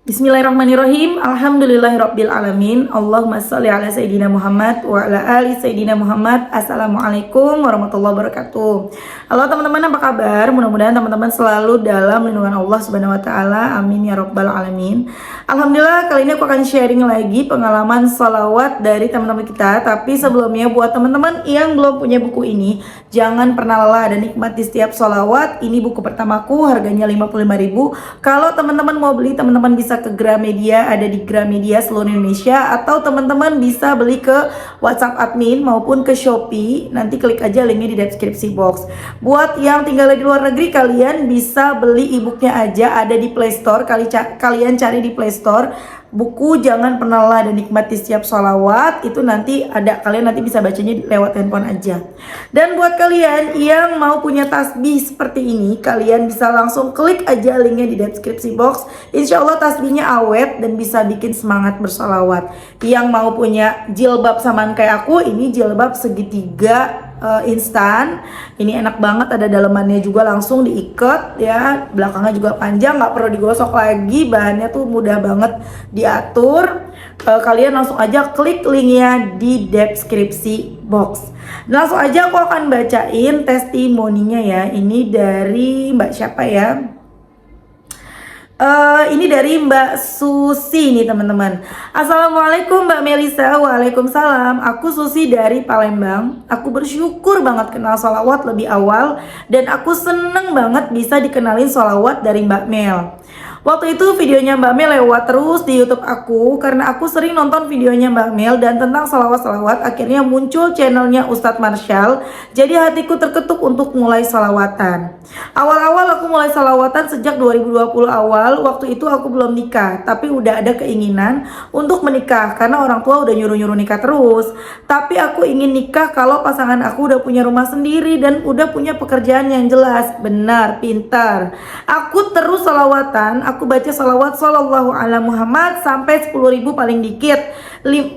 Bismillahirrahmanirrahim. Alhamdulillahirabbil alamin. Allahumma shalli ala sayidina Muhammad wa ala ali sayidina Muhammad. Assalamualaikum warahmatullahi wabarakatuh. Halo teman-teman, apa kabar? Mudah-mudahan teman-teman selalu dalam lindungan Allah Subhanahu wa taala. Amin ya rabbal alamin. Alhamdulillah, kali ini aku akan sharing lagi pengalaman sholawat dari teman-teman kita. Tapi sebelumnya, buat teman-teman yang belum punya buku ini, jangan pernah lelah dan nikmati setiap sholawat. Ini buku pertamaku, harganya 55.000. Kalau teman-teman mau beli, teman-teman bisa ke Gramedia, ada di Gramedia seluruh Indonesia, atau teman-teman bisa beli ke WhatsApp admin maupun ke Shopee. Nanti klik aja linknya di deskripsi box. Buat yang tinggal di luar negeri, kalian bisa beli e-booknya aja, ada di Play Store. Kalian cari di Play Store buku Jangan Pernah Lelah dan Nikmati Setiap Sholawat. Itu nanti ada, kalian nanti bisa bacanya lewat handphone aja. Dan buat kalian yang mau punya tasbih seperti ini, kalian bisa langsung klik aja linknya di deskripsi box. Insya Allah tasbihnya awet dan bisa bikin semangat bersolawat. Yang mau punya jilbab samaan kayak aku, ini jilbab segitiga instan. Ini enak banget, ada dalemannya juga, langsung diikat ya, belakangnya juga panjang, nggak perlu digosok lagi, bahannya tuh mudah banget diatur. Kalian langsung aja klik linknya di deskripsi box. Langsung aja aku akan bacain testimoninya ya. Ini dari Mbak siapa ya? Ini dari Mbak Susi nih teman-teman. Assalamualaikum Mbak Melisa. Waalaikumsalam. Aku Susi dari Palembang. Aku bersyukur banget kenal sholawat lebih awal, dan aku seneng banget bisa dikenalin sholawat dari Mbak Mel. Waktu itu videonya Mbak Mel lewat terus di YouTube aku, karena aku sering nonton videonya Mbak Mel dan tentang salawat-salawat. Akhirnya muncul channelnya Ustadz Marshall. Jadi hatiku terketuk untuk mulai salawatan. Awal-awal aku mulai salawatan sejak 2020 awal. Waktu itu aku belum nikah, tapi udah ada keinginan untuk menikah karena orang tua udah nyuruh-nyuruh nikah terus. Tapi aku ingin nikah kalau pasangan aku udah punya rumah sendiri dan udah punya pekerjaan yang jelas. Benar, pintar. Aku terus salawatan. Aku baca salawat sallallahu ala Muhammad sampai 10.000 paling dikit.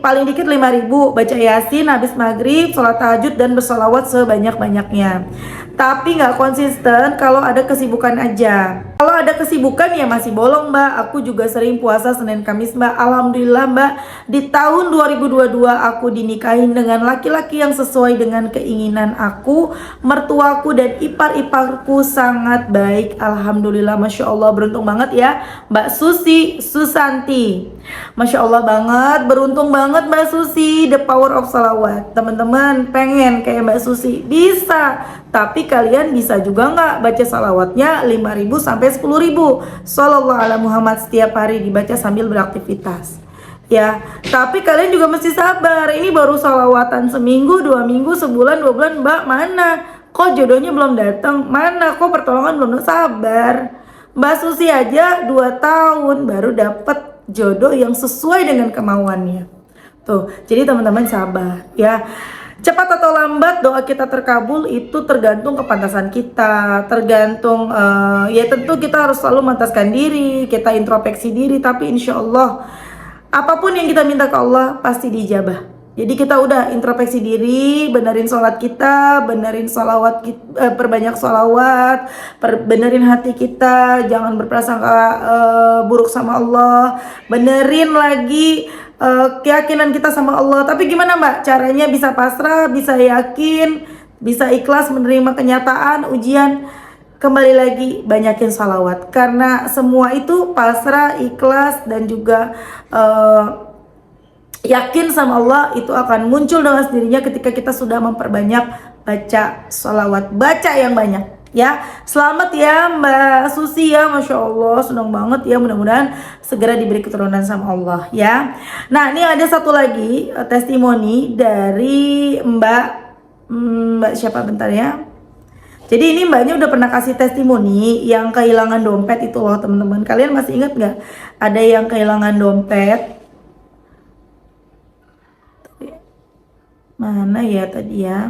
Paling dikit 5.000. Baca yasin habis maghrib, sholat tahajud, dan bersalawat sebanyak-banyaknya. Tapi nggak konsisten kalau ada kesibukan aja. Kalau ada kesibukan ya masih bolong Mbak. Aku juga sering puasa Senin Kamis Mbak. Alhamdulillah Mbak, di tahun 2022 aku dinikahin dengan laki-laki yang sesuai dengan keinginan aku. Mertuaku dan ipar-iparku sangat baik. Alhamdulillah, Masya Allah, beruntung banget ya Mbak Susi Susanti. Masya Allah banget, beruntung banget Mbak Susi. The power of salawat. Teman-teman pengen kayak Mbak Susi? Bisa. Tapi kalian bisa juga nggak baca salawatnya 5.000 sampai 10.000 Sallallahu ala Muhammad setiap hari, dibaca sambil beraktivitas ya. Tapi kalian juga mesti sabar. Ini baru salawatan seminggu, 2 minggu, sebulan, 2 bulan. Mbak, mana? Kok jodohnya belum datang? Mana? Kok pertolongan belum? Sabar. Mbak Susi aja 2 tahun baru dapet jodoh yang sesuai dengan kemauannya. Tuh, jadi teman-teman sabar ya. Cepat atau lambat doa kita terkabul itu tergantung kepantasan kita, tergantung ya tentu kita harus selalu memantaskan diri, kita introspeksi diri. Tapi insya Allah apapun yang kita minta ke Allah pasti dijabah. Jadi kita udah introspeksi diri, benerin sholat kita, benerin sholawat kita, perbanyak sholawat, benerin hati kita, jangan berprasangka buruk sama Allah, benerin lagi keyakinan kita sama Allah. Tapi gimana Mbak caranya bisa pasrah, bisa yakin, bisa ikhlas menerima kenyataan ujian? Kembali lagi banyakin salawat, karena semua itu pasrah, ikhlas, dan juga yakin sama Allah itu akan muncul dengan sendirinya ketika kita sudah memperbanyak baca salawat. Baca yang banyak ya. Selamat ya Mbak Susi ya, Masya Allah, senang banget ya. Mudah-mudahan segera diberi keturunan sama Allah ya. Nah, ini ada satu lagi testimoni dari Mbak siapa bentar ya. Jadi ini mbaknya udah pernah kasih testimoni yang kehilangan dompet itu loh teman-teman. Kalian masih ingat nggak ada yang kehilangan dompet? Mana ya tadi ya?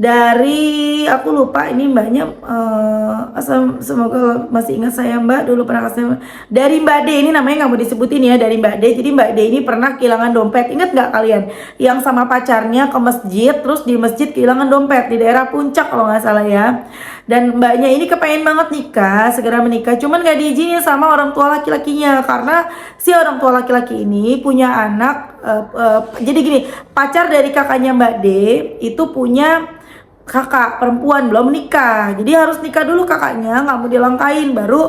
Dari aku lupa ini mbaknya, semoga masih ingat saya Mbak, dulu pernah kasih dari Mbak D. Ini namanya nggak mau disebutin ya, dari Mbak D. Jadi Mbak D ini pernah kehilangan dompet. Ingat nggak kalian yang sama pacarnya ke masjid, terus di masjid kehilangan dompet di daerah Puncak kalau nggak salah ya. Dan mbaknya ini kepengen banget nikah, segera menikah, cuman gak diizinin sama orang tua laki-lakinya karena si orang tua laki-laki ini punya anak. Jadi gini, pacar dari kakaknya Mbak D itu punya kakak perempuan belum nikah, jadi harus nikah dulu kakaknya, nggak mau dilangkain baru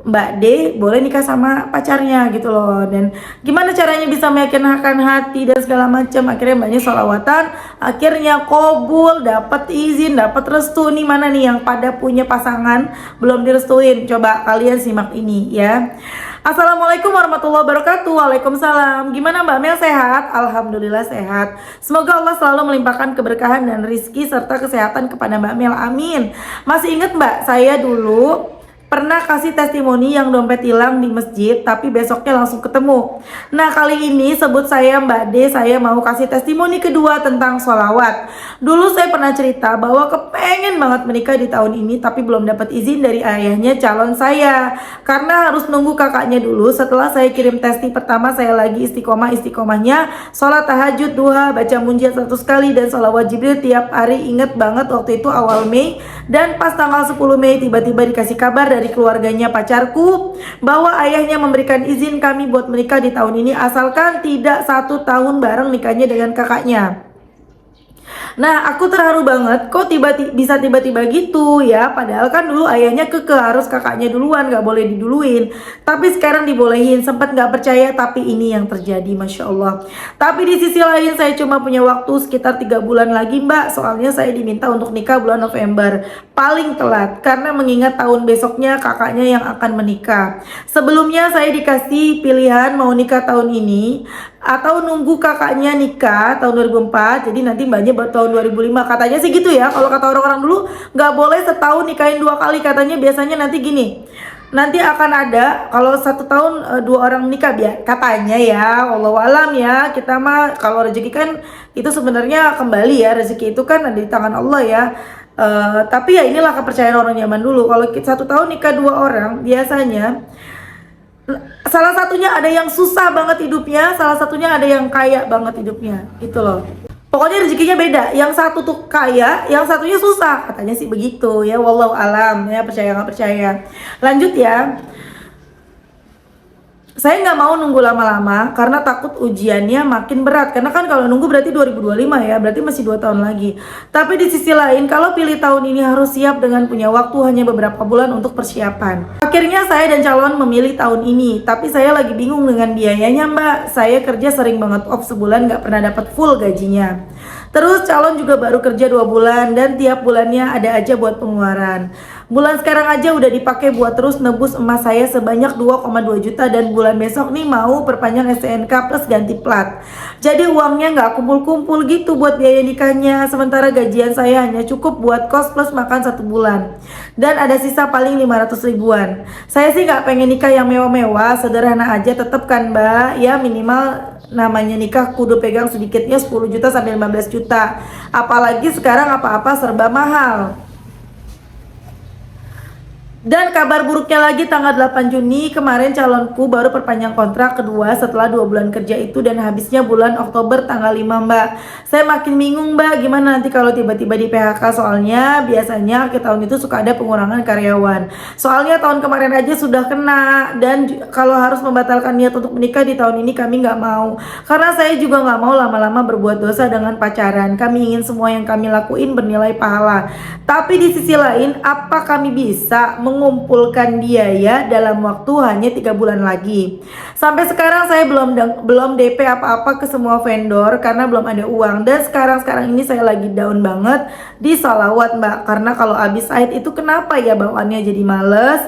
Mbak D boleh nikah sama pacarnya gitu loh. Dan gimana caranya bisa meyakinkan hati dan segala macam, akhirnya mbaknya sholawatan, akhirnya kabul, dapat izin, dapat restu. Nih mana nih yang pada punya pasangan belum direstuin, coba kalian simak ini ya. Assalamualaikum warahmatullahi wabarakatuh. Waalaikumsalam. Gimana Mbak Mel, sehat? Alhamdulillah sehat. Semoga Allah selalu melimpahkan keberkahan dan rizki serta kesehatan kepada Mbak Mel, amin. Masih ingat Mbak, saya dulu pernah kasih testimoni yang dompet hilang di masjid tapi besoknya langsung ketemu. Nah kali ini sebut saya Mbak D, saya mau kasih testimoni kedua tentang sholawat. Dulu saya pernah cerita bahwa kepengen banget menikah di tahun ini tapi belum dapat izin dari ayahnya calon saya karena harus nunggu kakaknya dulu. Setelah saya kirim testi pertama, saya lagi istiqomahnya sholat tahajud, duha, baca munjiat 100 kali dan sholawat Jibril tiap hari. Inget banget waktu itu awal Mei, dan pas tanggal 10 Mei tiba-tiba dikasih kabar dari keluarganya pacarku bahwa ayahnya memberikan izin kami buat menikah di tahun ini asalkan tidak 1 tahun bareng nikahnya dengan kakaknya. Nah aku terharu banget, kok bisa tiba-tiba gitu ya. Padahal kan dulu ayahnya harus kakaknya duluan, gak boleh diduluin. Tapi sekarang dibolehin, sempat gak percaya tapi ini yang terjadi, Masya Allah. Tapi di sisi lain saya cuma punya waktu sekitar 3 bulan lagi Mbak. Soalnya saya diminta untuk nikah bulan November paling telat karena mengingat tahun besoknya kakaknya yang akan menikah. Sebelumnya saya dikasih pilihan mau nikah tahun ini atau nunggu kakaknya nikah tahun 2004, jadi nanti mbaknya buat tahun 2005 katanya sih gitu ya. Kalau kata orang-orang dulu nggak boleh setahun nikahin 2 kali, katanya biasanya nanti gini, nanti akan ada kalau 1 tahun 2 orang nikah katanya ya. Wallahualam ya, kita mah kalau rezeki kan itu sebenarnya kembali ya, rezeki itu kan ada di tangan Allah ya. Tapi ya inilah kepercayaan orang zaman dulu, kalau 1 tahun nikah 2 orang biasanya salah satunya ada yang susah banget hidupnya, salah satunya ada yang kaya banget hidupnya gitu loh. Pokoknya rezekinya beda, yang satu tuh kaya, yang satunya susah, katanya sih begitu ya. Wallahu alam ya, percaya nggak percaya. Lanjut ya. Saya nggak mau nunggu lama-lama karena takut ujiannya makin berat. Karena kan kalau nunggu berarti 2025 ya, berarti masih 2 tahun lagi. Tapi di sisi lain, kalau pilih tahun ini harus siap dengan punya waktu hanya beberapa bulan untuk persiapan. Akhirnya saya dan calon memilih tahun ini. Tapi saya lagi bingung dengan biayanya Mbak. Saya kerja sering banget off sebulan, nggak pernah dapat full gajinya. Terus calon juga baru kerja 2 bulan dan tiap bulannya ada aja buat pengeluaran. Bulan sekarang aja udah dipakai buat terus nebus emas saya sebanyak 2,2 juta dan bulan besok nih mau perpanjang STNK plus ganti plat. Jadi uangnya nggak kumpul-kumpul gitu buat biaya nikahnya. Sementara gajian saya hanya cukup buat kos plus makan 1 bulan. Dan ada sisa paling 500 ribuan. Saya sih nggak pengen nikah yang mewah-mewah, sederhana aja tetep kan Mbak. Ya minimal namanya nikah kudu pegang sedikitnya 10 juta sampai 15 juta. Apalagi sekarang apa-apa serba mahal. Dan kabar buruknya lagi, tanggal 8 Juni kemarin calonku baru perpanjang kontrak kedua setelah 2 bulan kerja itu dan habisnya bulan Oktober tanggal 5 Mbak. Saya makin bingung Mbak, gimana nanti kalau tiba-tiba di PHK, soalnya biasanya akhir tahun itu suka ada pengurangan karyawan. Soalnya tahun kemarin aja sudah kena, dan kalau harus membatalkan niat untuk menikah di tahun ini kami nggak mau. Karena saya juga nggak mau lama-lama berbuat dosa dengan pacaran. Kami ingin semua yang kami lakuin bernilai pahala. Tapi di sisi lain, apa kami bisa mengumpulkan biaya dalam waktu hanya 3 bulan lagi? Sampai sekarang saya belum DP apa-apa ke semua vendor karena belum ada uang. Dan sekarang ini saya lagi down banget di sholawat Mbak. Karena kalau habis Aid itu kenapa ya bawaannya jadi males,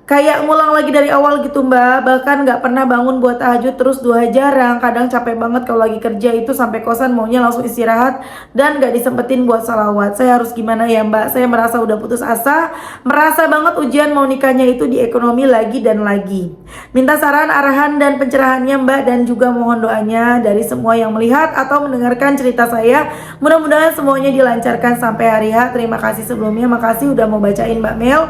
kayak ngulang lagi dari awal gitu Mbak. Bahkan gak pernah bangun buat tahajud, terus duha jarang. Kadang capek banget kalau lagi kerja itu sampai kosan maunya langsung istirahat dan gak disempetin buat salawat. Saya harus gimana ya Mbak? Saya merasa udah putus asa, merasa banget ujian mau nikahnya itu di ekonomi lagi dan lagi. Minta saran, arahan, dan pencerahannya Mbak, dan juga mohon doanya dari semua yang melihat atau mendengarkan cerita saya. Mudah-mudahan semuanya dilancarkan sampai hari H. Terima kasih sebelumnya, makasih udah mau bacain Mbak Mel.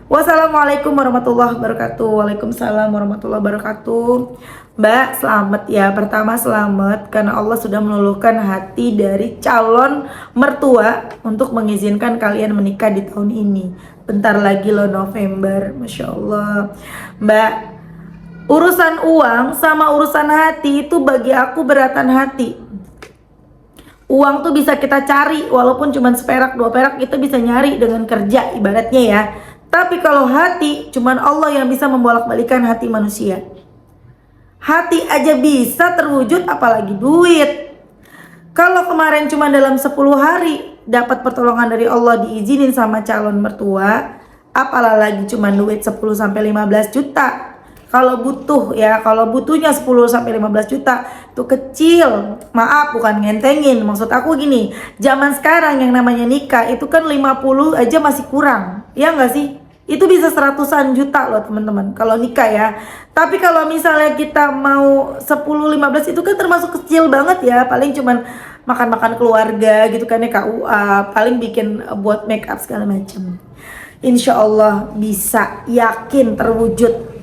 Wassalamualaikum warahmatullahi wabarakatuh. Waalaikumsalam warahmatullahi wabarakatuh. Mbak, selamat ya. Pertama selamat karena Allah sudah meluluhkan hati dari calon mertua untuk mengizinkan kalian menikah di tahun ini. Bentar lagi loh November, Masya Allah. Mbak, urusan uang sama urusan hati itu bagi aku beratan hati. Uang tuh bisa kita cari walaupun cuma seperak dua perak, kita bisa nyari dengan kerja ibaratnya ya. Tapi kalau hati, cuman Allah yang bisa membolak-balikan hati manusia. Hati aja bisa terwujud apalagi duit. Kalau kemarin cuma dalam 10 hari dapat pertolongan dari Allah, diizinin sama calon mertua, apalagi cuma duit 10 sampai 15 juta. Kalau butuh ya, kalau butuhnya 10 sampai 15 juta itu kecil. Maaf, bukan ngentengin. Maksud aku gini, zaman sekarang yang namanya nikah itu kan 50 aja masih kurang. Ya enggak sih? Itu bisa 100-an juta loh teman-teman kalau nikah ya. Tapi kalau misalnya kita mau 10-15 itu kan termasuk kecil banget ya. Paling cuman makan-makan keluarga gitu kan ya, KUA, paling bikin buat make up segala macam. Insya Allah bisa, yakin terwujud.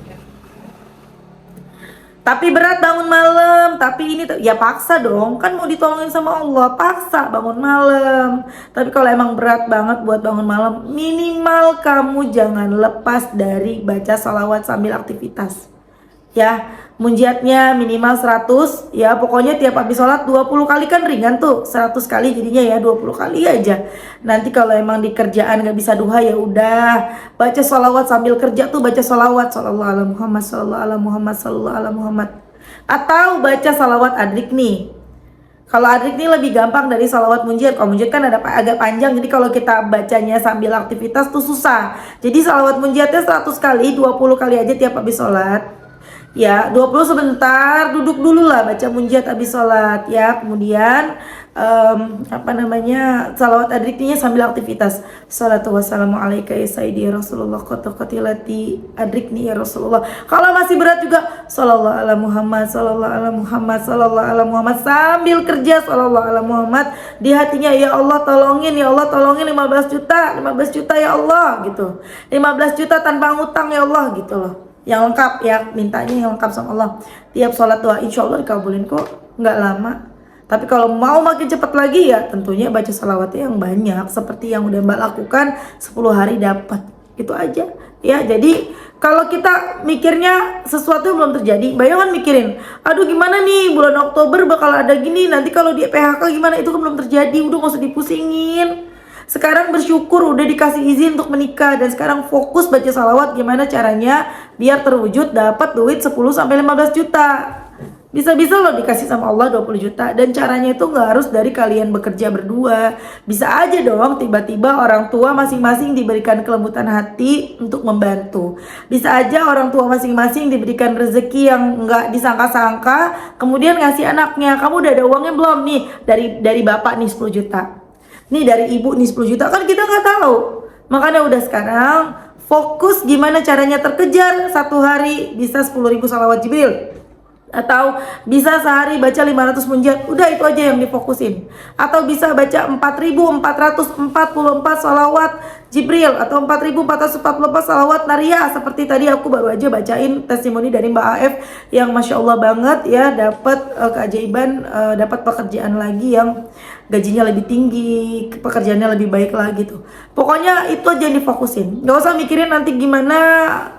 Tapi berat bangun malam, tapi ini ya paksa dong, kan mau ditolongin sama Allah, paksa bangun malam. Tapi kalau emang berat banget buat bangun malam, minimal kamu jangan lepas dari baca salawat sambil aktivitas. Ya, munjiatnya minimal 100, ya pokoknya tiap habis sholat 20 kali kan ringan tuh, 100 kali jadinya ya 20 kali aja. Nanti kalau emang di kerjaan gak bisa duha ya udah baca sholawat sambil kerja tuh, baca sholawat sallallahu ala Muhammad, sallallahu ala Muhammad, sallallahu ala Muhammad. Atau baca salawat adrik nih. Kalau adrik nih lebih gampang dari salawat munjiat. Kalau munjiat kan ada agak panjang, jadi kalau kita bacanya sambil aktivitas tuh susah. Jadi salawat munjiatnya 100 kali, 20 kali aja tiap habis sholat. Ya, 20 sebentar, duduk dulu lah baca munjiat habis sholat ya. Kemudian salawat adriknya sambil aktivitas. Salatu wassalamu alaika ya sayyidi ya Rasulullah, qatilati adrikni ya Rasulullah. Kalau masih berat juga sallallahu ala Muhammad, sallallahu ala Muhammad, sallallahu ala Muhammad, sambil kerja sallallahu ala Muhammad. Di hatinya, ya Allah tolongin, ya Allah tolongin 15 juta, 15 juta ya Allah gitu. 15 juta tanpa ngutang ya Allah gitu loh. Yang lengkap ya, mintanya yang lengkap sama Allah. Tiap sholat doa insya Allah dikabulin kok, nggak lama. Tapi kalau mau makin cepat lagi ya tentunya baca salawatnya yang banyak, seperti yang udah Mbak lakukan 10 hari dapat. Itu aja ya. Jadi kalau kita mikirnya sesuatu yang belum terjadi, bayangan mikirin, aduh gimana nih bulan Oktober bakal ada gini, nanti kalau di PHK gimana, itu kan belum terjadi, udah gak usah dipusingin. Sekarang bersyukur udah dikasih izin untuk menikah, dan sekarang fokus baca salawat gimana caranya biar terwujud dapat duit 10 sampai 15 juta. Bisa-bisa loh dikasih sama Allah 20 juta, dan caranya itu nggak harus dari kalian bekerja berdua. Bisa aja dong tiba-tiba orang tua masing-masing diberikan kelembutan hati untuk membantu. Bisa aja orang tua masing-masing diberikan rezeki yang nggak disangka-sangka, kemudian ngasih anaknya, kamu udah ada uangnya belum nih, dari bapak nih 10 juta. Nih dari ibu nih 10 juta, kan kita nggak tahu. Makanya udah sekarang fokus gimana caranya terkejar satu hari bisa 10.000 salawat Jibril, atau bisa sehari baca 500 munjiat. Udah itu aja yang difokusin. Atau bisa baca 4.444 salawat Jibril, atau 4.444 salawat Naria. Seperti tadi aku baru aja bacain testimoni dari Mbak AF yang Masya Allah banget ya, dapat keajaiban, dapat pekerjaan lagi yang gajinya lebih tinggi, pekerjaannya lebih baik lah gitu. Pokoknya itu aja yang difokusin. Gak usah mikirin nanti gimana,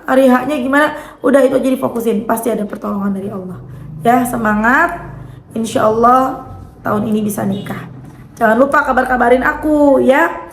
hari haknya gimana. Udah itu aja difokusin, pasti ada pertolongan dari Allah. Ya, semangat. Insya Allah tahun ini bisa nikah. Jangan lupa kabar-kabarin aku ya.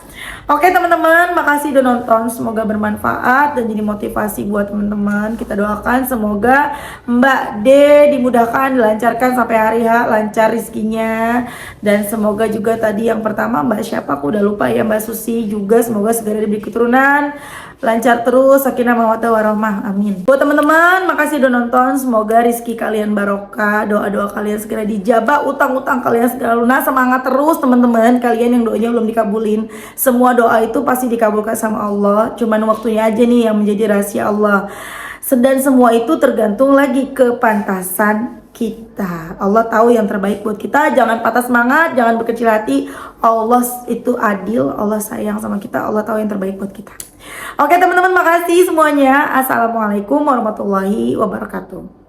Oke teman-teman, makasih udah nonton. Semoga bermanfaat dan jadi motivasi buat teman-teman. Kita doakan semoga Mbak D dimudahkan, dilancarkan sampai hari H, lancar rizkinya. Dan semoga juga tadi yang pertama Mbak siapa, aku udah lupa ya, Mbak Susi juga semoga segera diberi keturunan, lancar terus, sakinah mawaddah warahmah, amin. Buat teman-teman, makasih udah nonton. Semoga rizki kalian barokah, doa-doa kalian segera dijabah, utang-utang kalian segera lunas. Semangat terus teman-teman, kalian yang doanya belum dikabulin. Semua doa itu pasti dikabulkan sama Allah, cuman waktunya aja nih yang menjadi rahasia Allah. Dan semua itu tergantung lagi kepantasan kita. Allah tahu yang terbaik buat kita. Jangan patah semangat, jangan berkecil hati. Allah itu adil, Allah sayang sama kita, Allah tahu yang terbaik buat kita. Oke teman-teman, makasih semuanya. Assalamualaikum warahmatullahi wabarakatuh.